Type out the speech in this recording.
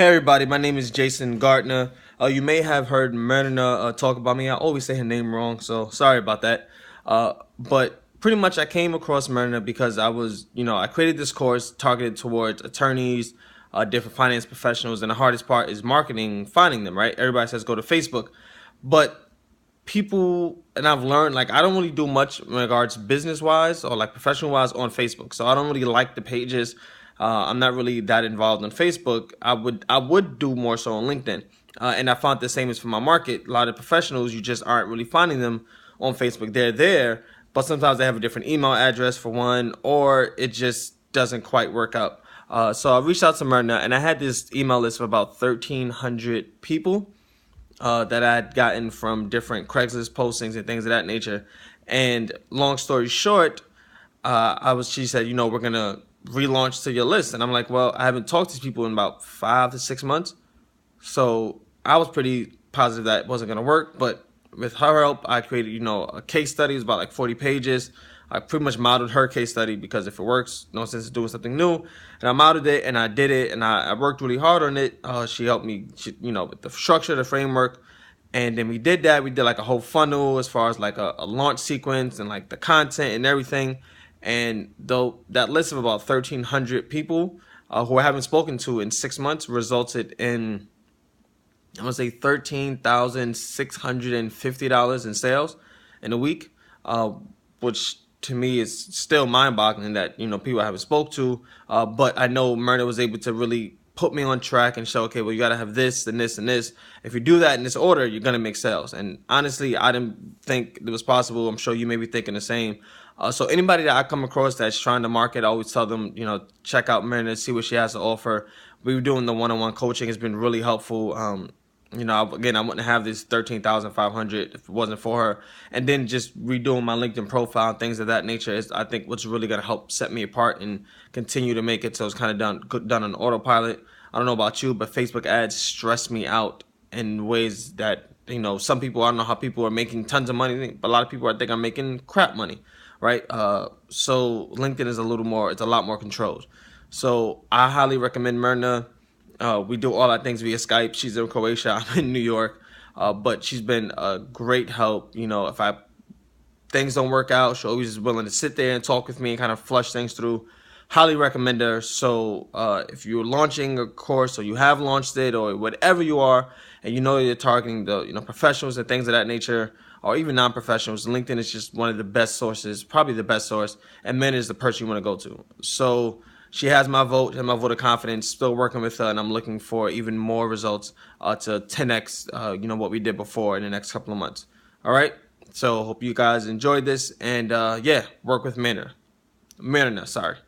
Hey everybody, my name is Jason Gartner. You may have heard Myrna talk about me. I always say her name wrong, so sorry about that. But pretty much I came across Myrna because I created this course targeted towards attorneys, different finance professionals, and the hardest part is marketing, finding them, right? Everybody says go to Facebook, but people, and I've learned, like, I don't really do much in regards business wise or like professional wise on Facebook. So I don't really like the pages. I'm not really that involved on Facebook. I would do more so on LinkedIn. And I found the same as for my market. A lot of professionals, you just aren't really finding them on Facebook. They're there, but sometimes they have a different email address for one, or it just doesn't quite work out. So I reached out to Myrna, and I had this email list of about 1,300 people that I had gotten from different Craigslist postings and things of that nature. And long story short, she said, we're gonna relaunch to your list, and I'm like, well, I haven't talked to these people in about 5 to 6 months, so I was pretty positive that it wasn't gonna work. But with her help, I created, a case study. It was about like 40 pages. I pretty much modeled her case study because if it works, no sense in doing something new. And I modeled it and I did it and I worked really hard on it. She helped me, with the structure, the framework. And then we did that. We did like a whole funnel as far as like a launch sequence and like the content and everything. And though that list of about 1,300 people who I haven't spoken to in 6 months resulted in, I want to say $13,650 in sales in a week, which to me is still mind-boggling that people I haven't spoke to. But I know Myrna was able to really put me on track and show, okay, well, you got to have this and this and this. If you do that in this order, you're gonna make sales. And honestly, I didn't think it was possible. I'm sure you may be thinking the same. So anybody that I come across that's trying to market, I always tell them, check out Myrna, see what she has to offer. We were doing the one-on-one coaching. It's been really helpful. Again, I wouldn't have this 13,500 if it wasn't for her. And then just redoing my LinkedIn profile and things of that nature is, I think, what's really going to help set me apart and continue to make it so it's kind of done on autopilot. I don't know about you, but Facebook ads stress me out in ways that, some people, I don't know how people are making tons of money, but a lot of people, I think, are making crap money, right? So LinkedIn is it's a lot more controlled. So I highly recommend Myrna. We do all our things via Skype. She's in Croatia, I'm in New York, but she's been a great help. If things don't work out, she always is willing to sit there and talk with me and kind of flush things through. Highly recommend her. So if you're launching a course or you have launched it or whatever you are, and you're targeting the professionals and things of that nature, or even non-professionals, LinkedIn is just one of the best sources, probably the best source, and Myrna is the person you want to go to. So she has my vote and my vote of confidence. Still working with her, and I'm looking for even more results to 10x, what we did before in the next couple of months. All right. So hope you guys enjoyed this, and work with Myrna. Sorry.